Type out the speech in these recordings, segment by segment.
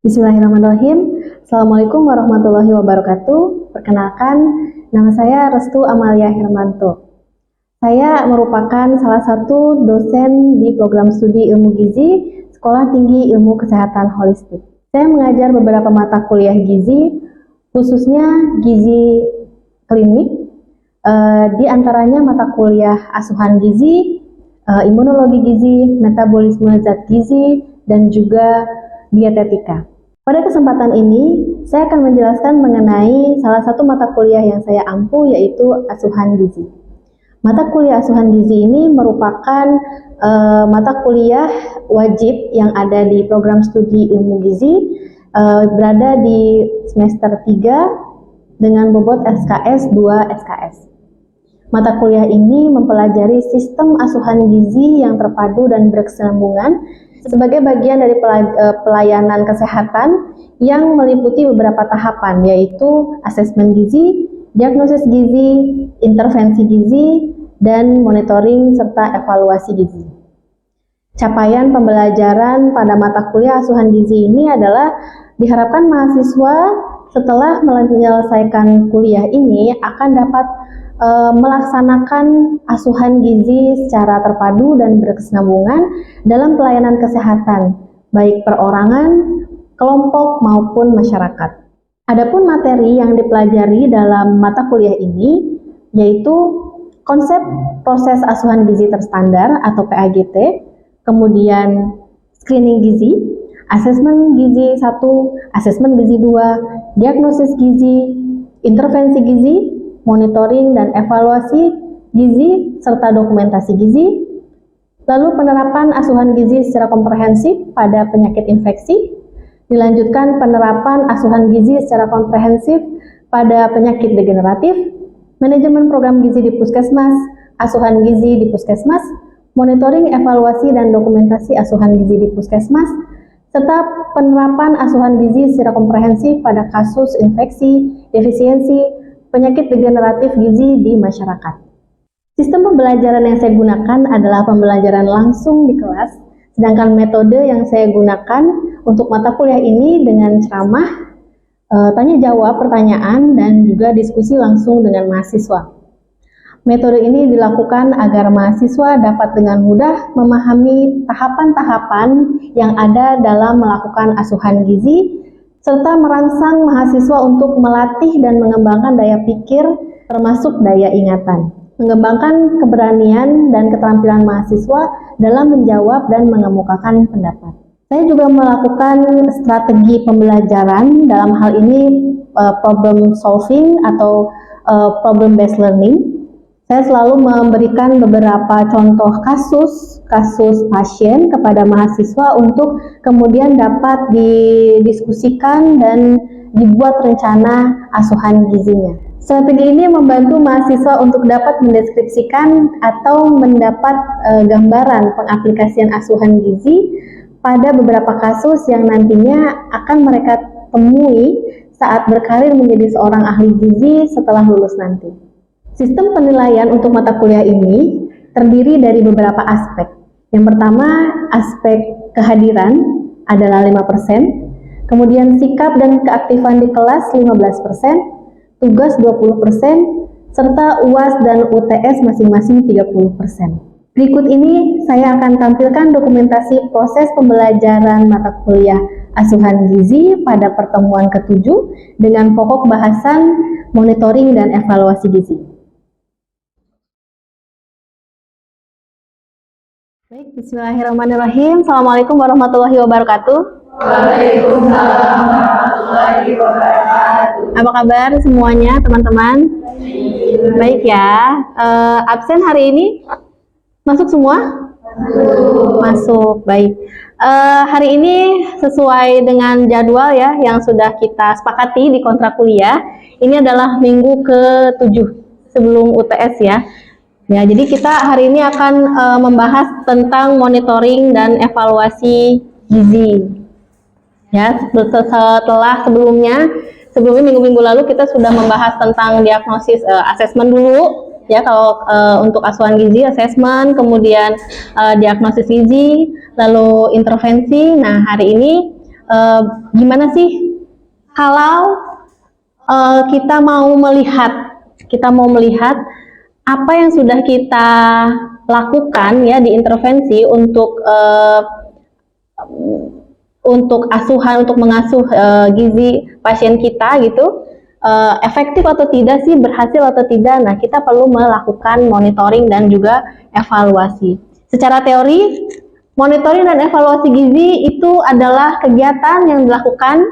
Bismillahirrahmanirrahim. Assalamualaikum warahmatullahi wabarakatuh. Perkenalkan, nama saya Restu Amalia Hermanto. Saya merupakan salah satu dosen di program studi Ilmu Gizi, Sekolah Tinggi Ilmu Kesehatan Holistik. Saya mengajar beberapa mata kuliah gizi, khususnya gizi klinik, di antaranya mata kuliah asuhan gizi, imunologi gizi, metabolisme zat gizi, dan juga dietetika. Pada kesempatan ini, saya akan menjelaskan mengenai salah satu mata kuliah yang saya ampu, yaitu asuhan gizi. Mata kuliah asuhan gizi ini merupakan mata kuliah wajib yang ada di program studi ilmu gizi, berada di semester 3 dengan bobot SKS 2 SKS. Mata kuliah ini mempelajari sistem asuhan gizi yang terpadu dan berkesinambungan sebagai bagian dari pelayanan kesehatan yang meliputi beberapa tahapan, yaitu asesmen gizi, diagnosis gizi, intervensi gizi, dan monitoring serta evaluasi gizi. Capaian pembelajaran pada mata kuliah asuhan gizi ini adalah diharapkan mahasiswa setelah menyelesaikan kuliah ini akan dapat melaksanakan asuhan gizi secara terpadu dan berkesinambungan dalam pelayanan kesehatan, baik perorangan, kelompok, maupun masyarakat. Adapun materi yang dipelajari dalam mata kuliah ini yaitu konsep proses asuhan gizi terstandar atau PAGT, kemudian screening gizi, asesmen gizi 1, asesmen gizi 2, diagnosis gizi, intervensi gizi, monitoring dan evaluasi gizi, serta dokumentasi gizi, lalu penerapan asuhan gizi secara komprehensif pada penyakit infeksi, dilanjutkan penerapan asuhan gizi secara komprehensif pada penyakit degeneratif, manajemen program gizi di puskesmas, asuhan gizi di puskesmas, monitoring evaluasi dan dokumentasi asuhan gizi di puskesmas, serta penerapan asuhan gizi secara komprehensif pada kasus infeksi, defisiensi, penyakit degeneratif gizi di masyarakat. Sistem pembelajaran yang saya gunakan adalah pembelajaran langsung di kelas, sedangkan metode yang saya gunakan untuk mata kuliah ini dengan ceramah, tanya jawab pertanyaan, dan juga diskusi langsung dengan mahasiswa. Metode ini dilakukan agar mahasiswa dapat dengan mudah memahami tahapan-tahapan yang ada dalam melakukan asuhan gizi, serta merangsang mahasiswa untuk melatih dan mengembangkan daya pikir termasuk daya ingatan, mengembangkan keberanian dan keterampilan mahasiswa dalam menjawab dan mengemukakan pendapat. Saya juga melakukan strategi pembelajaran, dalam hal ini problem solving atau problem based learning. Saya selalu memberikan beberapa contoh kasus pasien kepada mahasiswa untuk kemudian dapat didiskusikan dan dibuat rencana asuhan gizinya. Strategi ini membantu mahasiswa untuk dapat mendeskripsikan atau mendapat gambaran pengaplikasian asuhan gizi pada beberapa kasus yang nantinya akan mereka temui saat berkarir menjadi seorang ahli gizi setelah lulus nanti. Sistem penilaian untuk mata kuliah ini terdiri dari beberapa aspek. Yang pertama, aspek kehadiran adalah 5%, kemudian sikap dan keaktifan di kelas 15%, tugas 20%, serta UAS dan UTS masing-masing 30%. Berikut ini saya akan tampilkan dokumentasi proses pembelajaran mata kuliah asuhan gizi pada pertemuan ke-7 dengan pokok bahasan monitoring dan evaluasi gizi. Baik, bismillahirrahmanirrahim. Assalamualaikum warahmatullahi wabarakatuh. Waalaikumsalam warahmatullahi wabarakatuh. Apa kabar semuanya, teman-teman? Baik ya. Absen hari ini masuk semua? Masuk. Baik. Hari ini sesuai dengan jadwal ya yang sudah kita sepakati di kontrak kuliah. Ini adalah minggu ke-7 sebelum UTS ya. Ya, jadi kita hari ini akan membahas tentang monitoring dan evaluasi gizi. Ya, setelah sebelumnya minggu-minggu lalu kita sudah membahas tentang diagnosis asesmen dulu. Ya, kalau untuk asuhan gizi asesmen, kemudian diagnosis gizi, lalu intervensi. Nah, hari ini Gimana sih kalau kita mau melihat apa yang sudah kita lakukan ya di intervensi untuk mengasuh gizi pasien kita gitu, efektif atau tidak sih, berhasil atau tidak. Nah, kita perlu melakukan monitoring dan juga evaluasi. Secara teori, monitoring dan evaluasi gizi itu adalah kegiatan yang dilakukan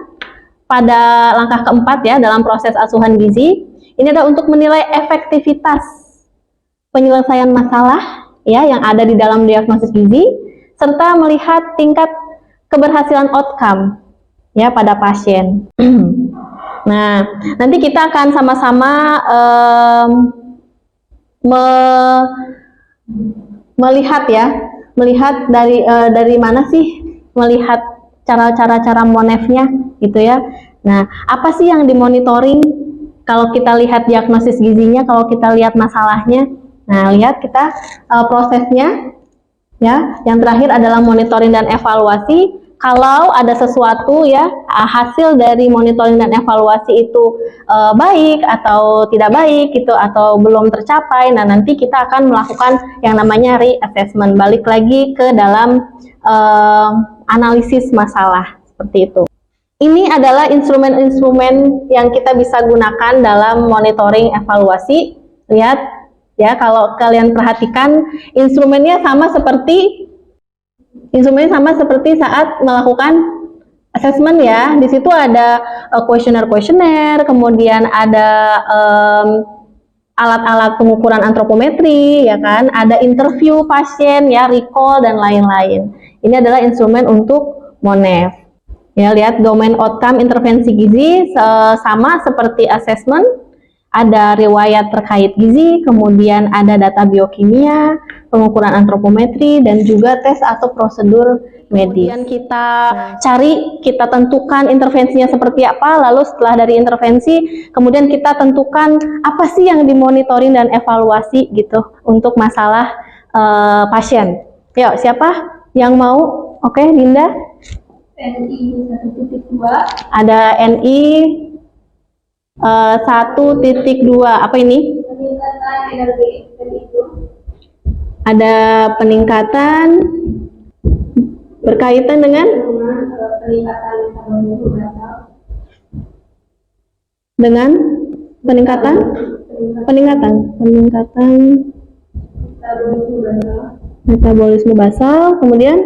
pada langkah keempat ya dalam proses asuhan gizi. Ini adalah untuk menilai efektivitas penyelesaian masalah ya yang ada di dalam diagnosis gizi, serta melihat tingkat keberhasilan outcome ya pada pasien. Nah, nanti kita akan sama-sama melihat dari mana sih melihat cara monefnya gitu ya. Nah, apa sih yang dimonitoring kalau kita lihat diagnosis gizinya, kalau kita lihat masalahnya? Nah, lihat kita prosesnya ya. Yang terakhir adalah monitoring dan evaluasi. Kalau ada sesuatu ya hasil dari monitoring dan evaluasi itu baik atau tidak baik gitu atau belum tercapai, nah nanti kita akan melakukan yang namanya reassessment, balik lagi ke dalam analisis masalah seperti itu. Ini adalah instrumen-instrumen yang kita bisa gunakan dalam monitoring evaluasi. Lihat ya, kalau kalian perhatikan instrumennya sama seperti saat melakukan assessment ya. Di situ ada kuesioner, kemudian ada alat-alat pengukuran antropometri ya kan, ada interview pasien ya, recall dan lain-lain. Ini adalah instrumen untuk MONEF. Ya, lihat domain outcome intervensi gizi sama seperti assessment, ada riwayat terkait gizi, kemudian ada data biokimia, pengukuran antropometri, dan juga tes atau prosedur medis. Kemudian kita kita tentukan intervensinya seperti apa, lalu setelah dari intervensi, kemudian kita tentukan apa sih yang dimonitoring dan evaluasi gitu untuk masalah pasien. Yuk, siapa yang mau? Oke, Dinda. NI 1.2. Ada NI 1.2. Apa ini? Peningkatan energi itu. Ada peningkatan berkaitan dengan peningkatan metabolisme basal. Dengan peningkatan metabolisme basal, kemudian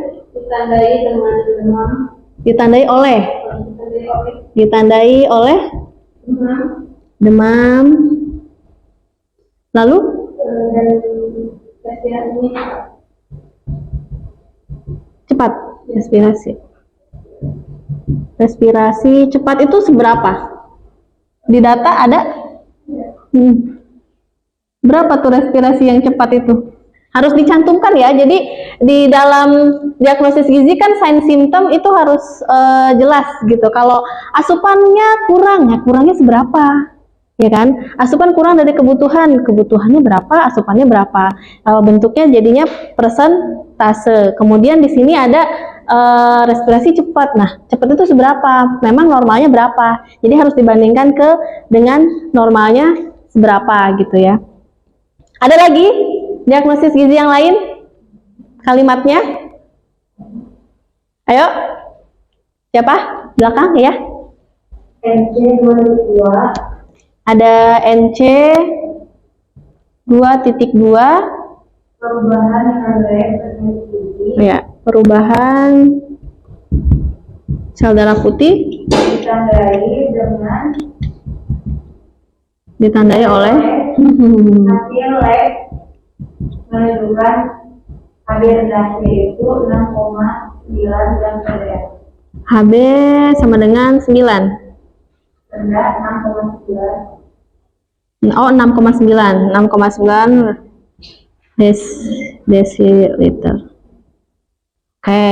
ditandai oleh demam, lalu dan respirasinya cepat, respirasi cepat itu seberapa? Di data ada? Berapa tuh respirasi yang cepat itu? Harus dicantumkan ya. Jadi di dalam diagnosis gizi kan sign symptom itu harus jelas gitu. Kalau asupannya kurang, ya kurangnya seberapa? Ya kan? Asupan kurang dari kebutuhannya berapa? Asupannya berapa? Bentuknya jadinya persentase. Kemudian di sini ada respirasi cepat. Nah, cepat itu seberapa? Memang normalnya berapa? Jadi harus dibandingkan dengan normalnya seberapa gitu ya. Ada lagi diagnosis gizi yang lain? Kalimatnya? Ayo. Siapa? Belakang ya. NC 2.2. Ada NC 2.2. Perubahan sel putih. Ya, perubahan sel darah putih ditandai oleh hasil lab menunjukkan HB rendahnya itu 6,9 gram per dl. HB sama dengan 9. Rendah 6,9. Oh, 6,9 desiliter. Oke.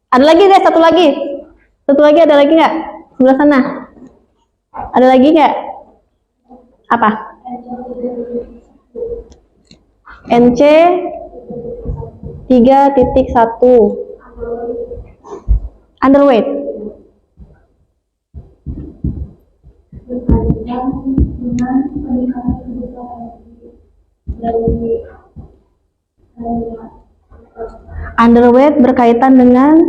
Ada lagi guys, satu lagi ada lagi nggak? Sebelah sana. Ada lagi nggak? Apa? NC 3.1. Underweight. Berkaitan dengan peningkatan kebutuhan energi dari Underweight berkaitan dengan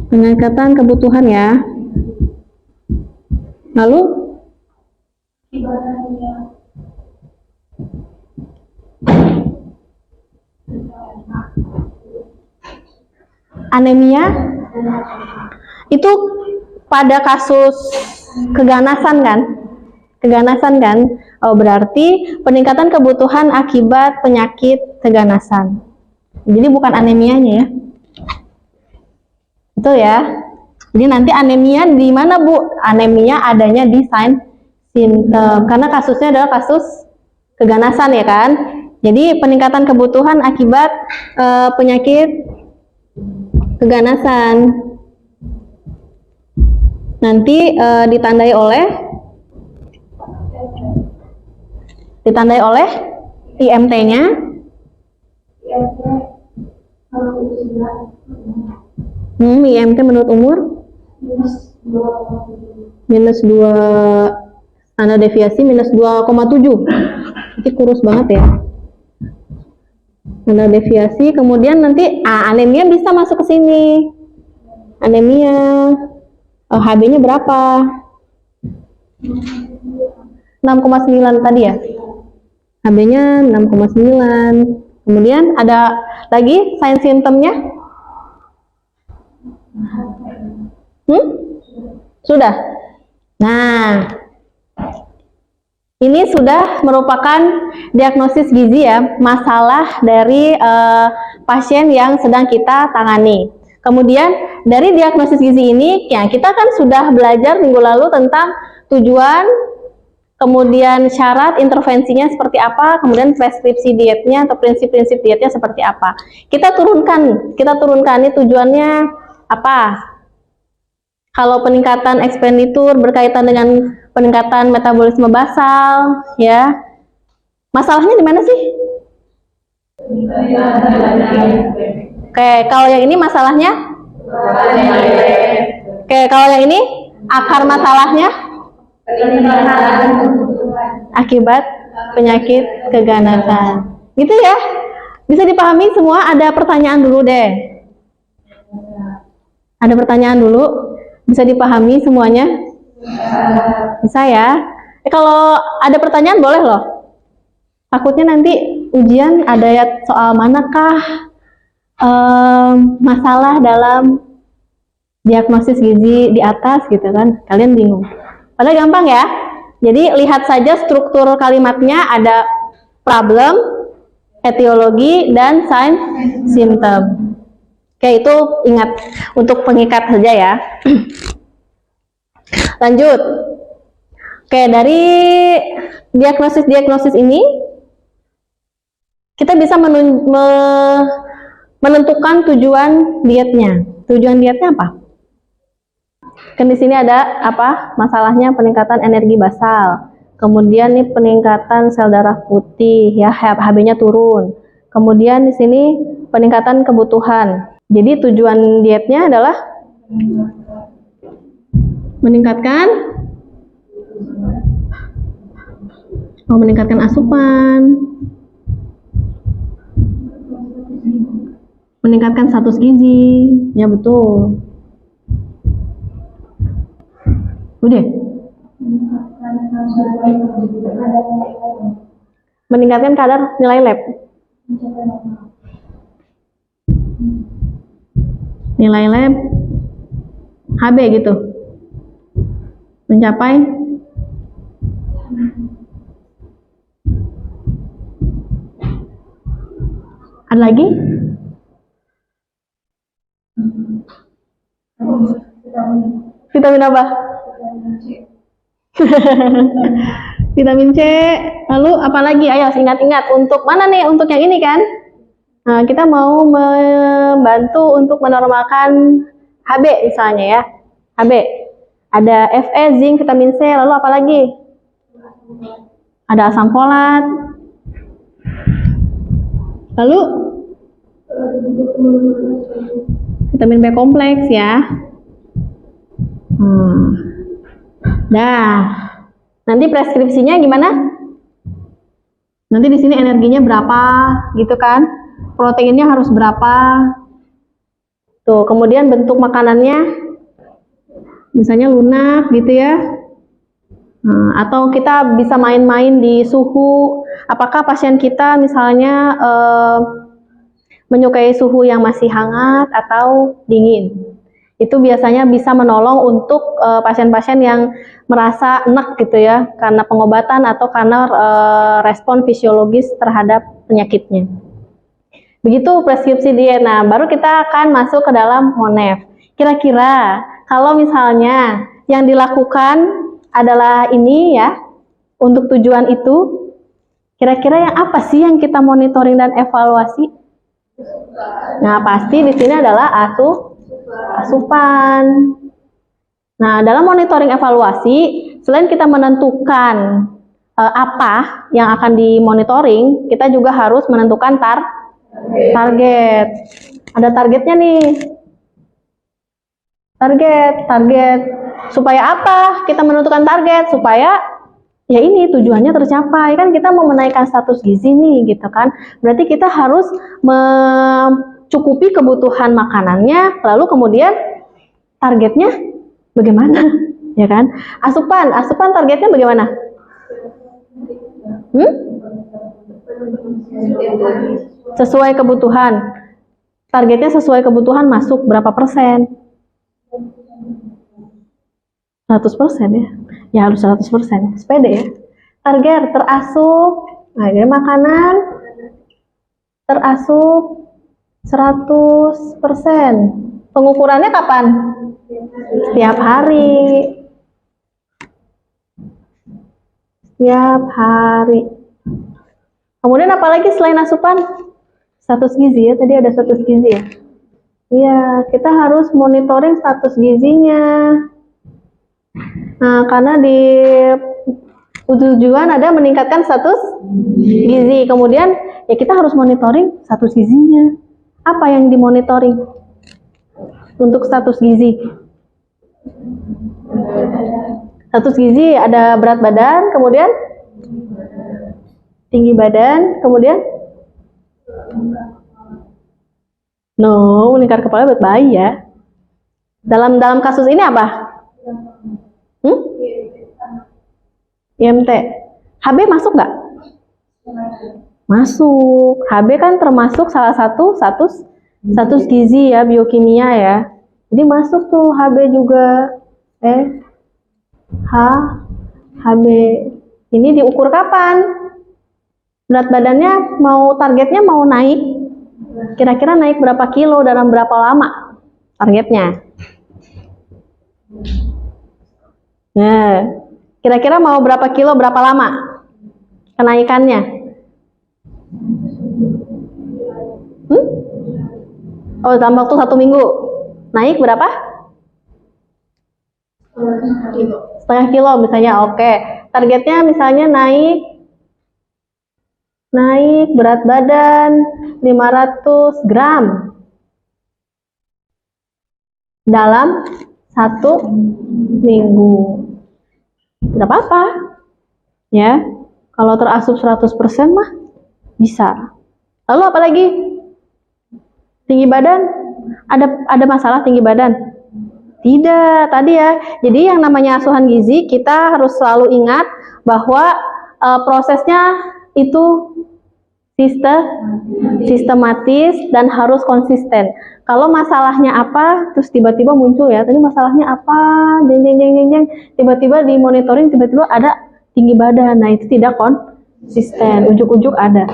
peningkatan kebutuhan ya. Lalu anemia itu pada kasus keganasan kan? Oh, berarti peningkatan kebutuhan akibat penyakit keganasan. Jadi bukan anemianya ya. Betul ya? Jadi nanti anemia di mana, Bu? Anemia adanya di sign symptom. Karena kasusnya adalah kasus keganasan ya kan? Jadi peningkatan kebutuhan akibat penyakit keganasan. Nanti ditandai oleh IMT-nya IMT menurut umur minus 2, standar deviasi minus 2,7. Jadi kurus banget ya. Standar deviasi, kemudian nanti anemia bisa masuk ke sini. Anemia HB-nya berapa? 6,9 tadi ya. HB-nya 6,9. Kemudian ada lagi sign symptomnya? Sudah. Nah, ini sudah merupakan diagnosis gizi ya, masalah dari pasien yang sedang kita tangani. Kemudian dari diagnosis gizi ini, ya kita kan sudah belajar minggu lalu tentang tujuan, kemudian syarat intervensinya seperti apa, kemudian preskripsi dietnya atau prinsip-prinsip dietnya seperti apa. Kita turunkan ini tujuannya apa. Kalau peningkatan ekspenditur berkaitan dengan peningkatan metabolisme basal, ya. Masalahnya di mana sih? Oke, kalau yang ini masalahnya? Oke, kalau yang ini akar masalahnya? Akibat penyakit keganasan. Gitu ya? Bisa dipahami semua? Ada pertanyaan dulu deh. Ada pertanyaan dulu? Bisa dipahami semuanya? Bisa ya? Kalau ada pertanyaan boleh loh. Takutnya nanti ujian ada ya soal manakah masalah dalam diagnosis gizi di atas gitu kan. Kalian bingung. Padahal gampang ya. Jadi lihat saja struktur kalimatnya, ada problem, etiologi, dan sign symptom. Oke, itu ingat untuk pengikat saja ya. Lanjut. Oke, dari diagnosis ini kita bisa menentukan tujuan dietnya. Tujuan dietnya apa? Kan di sini ada apa? Masalahnya peningkatan energi basal. Kemudian nih peningkatan sel darah putih ya, HB-nya turun. Kemudian di sini peningkatan kebutuhan. Jadi tujuan dietnya adalah meningkatkan asupan, meningkatkan status gizi, ya betul. Udah. Meningkatkan kadar nilai lab. Nilai lab HB gitu. Mencapai ada lagi? Vitamin apa? Vitamin C. Lalu apa lagi? Ayo ingat-ingat. Untuk mana nih? Untuk yang ini kan? Nah, kita mau membantu untuk menormalkan HB misalnya ya. HB. Ada Fe, zinc, vitamin C. Lalu apa lagi? Ada asam folat. Lalu vitamin B kompleks ya. Dah. Nanti preskripsinya gimana? Nanti di sini energinya berapa, gitu kan? Proteinnya harus berapa? Tuh, kemudian bentuk makanannya, misalnya lunak, gitu ya. Atau kita bisa main-main di suhu. Apakah pasien kita misalnya menyukai suhu yang masih hangat atau dingin? Itu biasanya bisa menolong untuk pasien-pasien yang merasa enak gitu ya, karena pengobatan atau karena respon fisiologis terhadap penyakitnya. Begitu preskripsi diet. Nah, baru kita akan masuk ke dalam MONEF. Kira-kira kalau misalnya yang dilakukan adalah ini ya, untuk tujuan itu, kira-kira yang apa sih yang kita monitoring dan evaluasi? Nah, pasti di sini adalah asupan. Nah, dalam monitoring evaluasi, selain kita menentukan apa yang akan dimonitoring, kita juga harus menentukan target. Ada targetnya nih. Target. Supaya apa? Kita menentukan target supaya ya ini tujuannya tercapai. Kan kita mau menaikkan status gizi nih, gitu kan. Berarti kita harus mencukupi kebutuhan makanannya, lalu kemudian targetnya bagaimana? Ya kan? Asupan targetnya bagaimana? Sesuai kebutuhan. Targetnya sesuai kebutuhan masuk berapa persen? 100% ya. Ya harus 100%. Sepede ya. Target terasup, nah ini makanan terasup 100%. Pengukurannya kapan? Setiap hari. Kemudian apalagi selain asupan? Status gizi ya, tadi ada status gizi ya. Iya, kita harus monitoring status gizinya. Nah, karena di tujuan ada meningkatkan status gizi. Kemudian ya kita harus monitoring status gizinya. Apa yang dimonitoring untuk status gizi? Status gizi ada berat badan, kemudian tinggi badan, kemudian lingkar kepala buat bayi ya. Dalam kasus ini apa? IMT. HB masuk nggak? Masuk. HB kan termasuk salah satu status gizi ya, biokimia ya. Jadi masuk tuh HB juga. HB. Ini diukur kapan? Berat badannya targetnya mau naik. Kira-kira naik berapa kilo dalam berapa lama? Targetnya. Nah, kira-kira mau berapa kilo berapa lama kenaikannya? Oh, dalam waktu 1 minggu. Naik berapa? Setengah kilo misalnya. Oke. Targetnya misalnya naik berat badan 500 gram dalam 1 minggu. Tidak apa-apa ya, kalau terasup 100% mah bisa. Lalu apalagi? Tinggi badan, ada masalah tinggi badan? Tidak, tadi ya. Jadi yang namanya asuhan gizi, kita harus selalu ingat bahwa prosesnya itu sistematis dan harus konsisten. Kalau masalahnya apa, terus tiba-tiba muncul ya, tadi masalahnya apa, tiba-tiba di monitoring, tiba-tiba ada tinggi badan. Nah, itu tidak konsisten, ujuk-ujuk ada.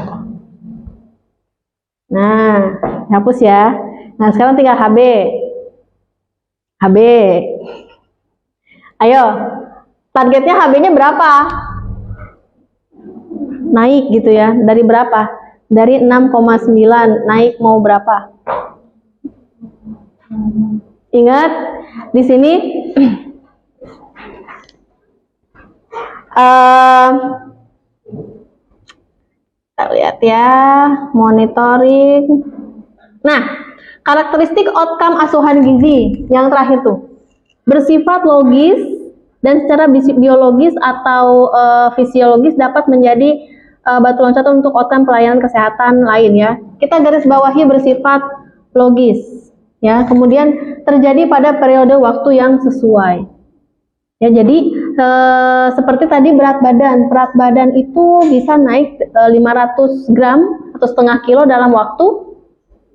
Nah, hapus ya. Nah, sekarang tinggal HB. Ayo, targetnya HB-nya berapa? Naik gitu ya, dari berapa? Dari 6,9 naik mau berapa? Ingat di sini Kita lihat ya, monitoring. Nah, karakteristik outcome asuhan gizi yang terakhir tuh bersifat logis dan secara biologis atau fisiologis dapat menjadi batu loncatan untuk outcome pelayanan kesehatan lain ya. Kita garis bawahi bersifat logis ya. Kemudian terjadi pada periode waktu yang sesuai. Ya, jadi seperti tadi berat badan itu bisa naik 500 gram atau setengah kilo dalam waktu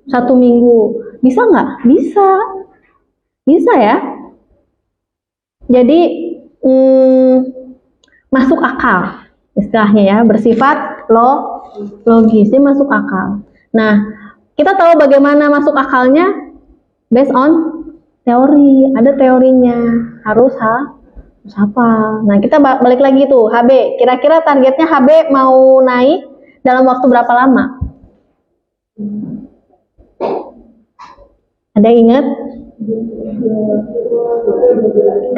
1 minggu. Bisa nggak? Bisa. Bisa ya. Jadi masuk akal istilahnya ya, bersifat logis, dia masuk akal. Nah, kita tahu bagaimana masuk akalnya based on teori, ada teorinya, harus hafal. Nah, kita balik lagi tuh, HB, kira-kira targetnya HB mau naik dalam waktu berapa lama? Ada yang ingat?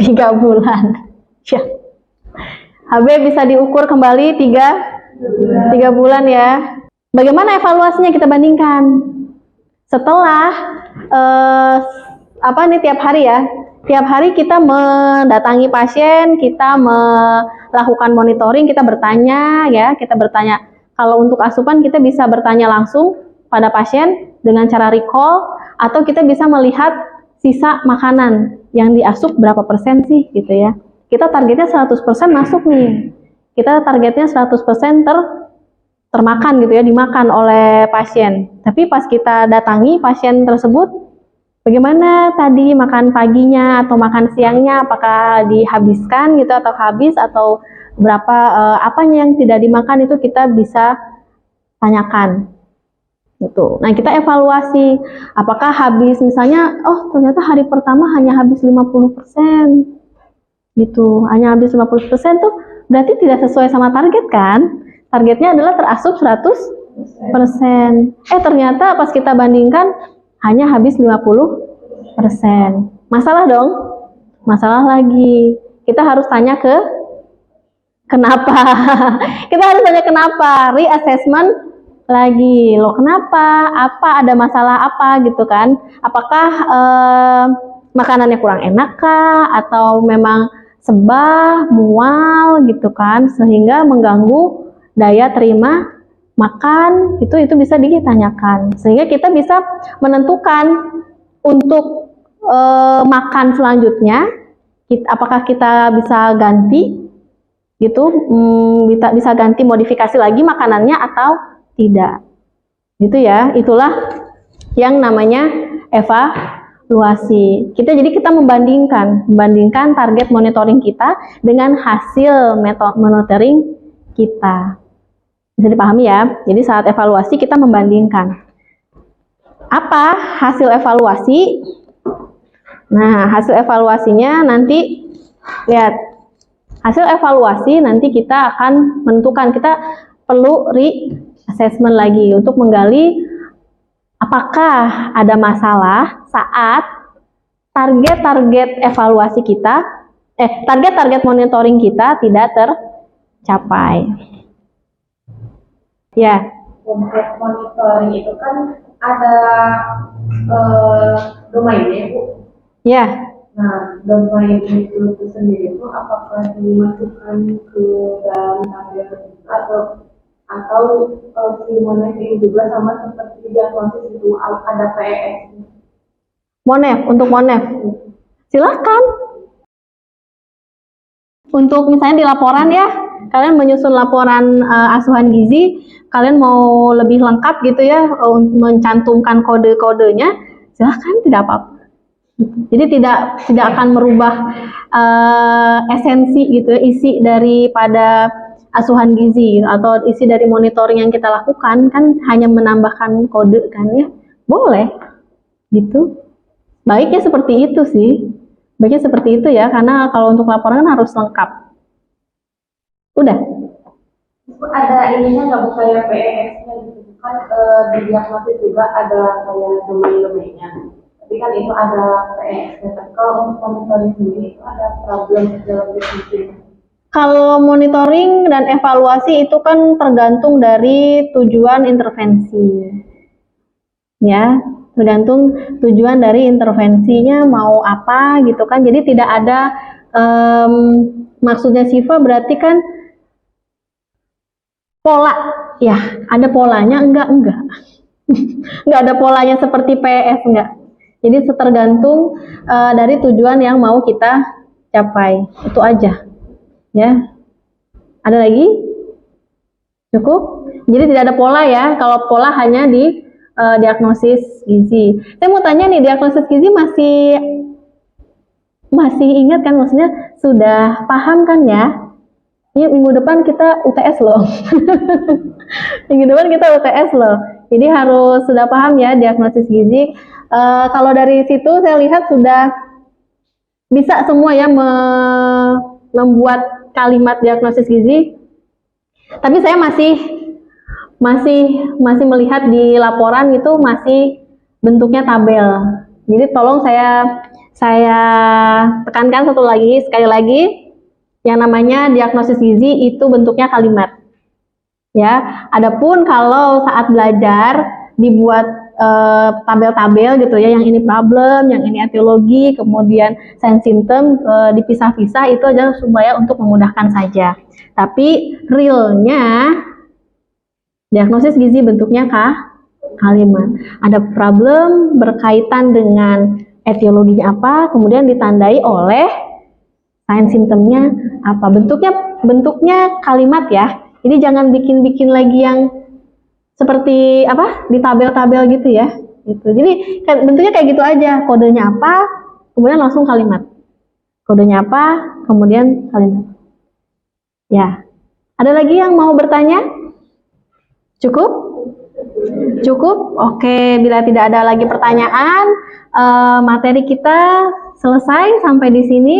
3 bulan. Ya. HB bisa diukur kembali 3 bulan ya. Bagaimana evaluasinya, kita bandingkan. Setelah tiap hari ya. Tiap hari kita mendatangi pasien, kita melakukan monitoring, kita bertanya ya, Kalau untuk asupan kita bisa bertanya langsung pada pasien dengan cara recall, atau kita bisa melihat sisa makanan yang diasup berapa persen sih gitu ya. Kita targetnya 100% masuk nih. Kita targetnya 100% termakan gitu ya, dimakan oleh pasien. Tapi pas kita datangi pasien tersebut, bagaimana tadi makan paginya atau makan siangnya, apakah dihabiskan gitu atau habis, atau berapa apanya yang tidak dimakan, itu kita bisa tanyakan gitu. Nah, kita evaluasi apakah habis, misalnya ternyata hari pertama hanya habis 50% gitu, hanya habis 50% tuh berarti tidak sesuai sama target kan? Targetnya adalah terasup 100%. Ternyata pas kita bandingkan hanya habis 50%. Masalah dong? Masalah lagi. Kita harus tanya kenapa. Kita harus tanya kenapa, reassessment lagi. Loh, kenapa? Apa ada masalah apa gitu kan? Apakah makanannya kurang enak kah, atau memang sebah, mual gitu kan, sehingga mengganggu daya terima makan, itu bisa ditanyakan, sehingga kita bisa menentukan untuk makan selanjutnya, apakah kita bisa ganti gitu, bisa ganti modifikasi lagi makanannya atau tidak gitu ya. Itulah yang namanya evaluasi. Jadi kita membandingkan target monitoring kita dengan hasil monitoring kita. Bisa dipahami ya. Jadi saat evaluasi kita membandingkan. Apa hasil evaluasi? Nah, hasil evaluasinya nanti lihat. Hasil evaluasi nanti kita akan menentukan, kita perlu reassessment lagi untuk menggali apakah ada masalah saat target-target evaluasi kita, target-target monitoring kita tidak tercapai. Ya. Untuk monitoring itu kan ada domainnya, Bu. Ya. Nah, domain itu sendiri itu apakah dimasukkan ke dalam target atau si Monef ini juga sama seperti diagnosis itu ada PES? Untuk Monef, silakan. Untuk misalnya di laporan ya, kalian menyusun laporan asuhan gizi, kalian mau lebih lengkap gitu ya, mencantumkan kode-kodenya, silakan, tidak apa-apa. Jadi tidak akan merubah esensi gitu, isi daripada asuhan gizi atau isi dari monitoring yang kita lakukan, kan hanya menambahkan kode kan ya, boleh gitu. Baiknya seperti itu sih, baiknya seperti itu ya, karena kalau untuk laporan kan harus lengkap. Udah. Ada ininya nggak, Bu, kayak PES-nya gitu kan, di diagnosis juga ada kayak domain-domainnya. Tapi kan itu ada PES-nya. Kalau untuk monitoring sendiri itu ada problem dalam bisnisnya. Kalau monitoring dan evaluasi itu kan tergantung dari tujuan intervensi. Ya, tergantung tujuan dari intervensinya mau apa gitu kan. Jadi tidak ada maksudnya Siva berarti kan pola. Ya, ada polanya enggak? Enggak ada polanya seperti PS enggak. Jadi tergantung dari tujuan yang mau kita capai. Itu aja. Ya. Ada lagi? Cukup? Jadi tidak ada pola ya. Kalau pola hanya di diagnosis gizi. Saya mau tanya nih, diagnosis gizi masih ingat kan? Maksudnya sudah paham kan ya? Ini minggu depan kita UTS loh. Minggu depan kita UTS loh. Jadi harus sudah paham ya diagnosis gizi. Kalau dari situ saya lihat sudah bisa semua ya membuat kalimat diagnosis gizi. Tapi saya masih melihat di laporan itu masih bentuknya tabel. Jadi tolong saya tekankan sekali lagi, yang namanya diagnosis gizi itu bentuknya kalimat. Ya, adapun kalau saat belajar dibuat tabel-tabel gitu ya, yang ini problem, yang ini etiologi, kemudian sign symptom dipisah-pisah, itu adalah supaya untuk memudahkan saja. Tapi realnya diagnosis gizi bentuknya kalimat. Ada problem berkaitan dengan etiologinya apa, kemudian ditandai oleh sign symptomnya apa. Bentuknya kalimat ya. Jadi jangan bikin lagi yang seperti apa di tabel-tabel gitu ya. Gitu. Jadi bentuknya kayak gitu aja. Kodenya apa, kemudian langsung kalimat. Kodenya apa, kemudian kalimat. Ya. Ada lagi yang mau bertanya? Cukup? Cukup? Oke, bila tidak ada lagi pertanyaan, materi kita selesai sampai di sini.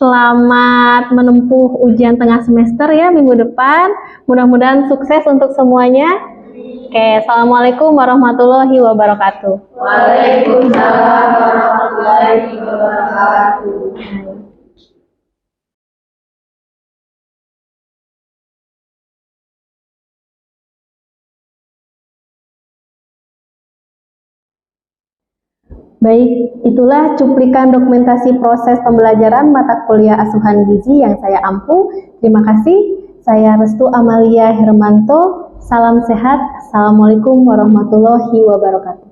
Selamat menempuh ujian tengah semester ya minggu depan. Mudah-mudahan sukses untuk semuanya. Oke, assalamualaikum warahmatullahi wabarakatuh. Waalaikumsalam warahmatullahi wabarakatuh. Baik, itulah cuplikan dokumentasi proses pembelajaran mata kuliah asuhan gizi yang saya ampu. Terima kasih. Saya Restu Amalia Hermanto. Salam sehat. Assalamualaikum warahmatullahi wabarakatuh.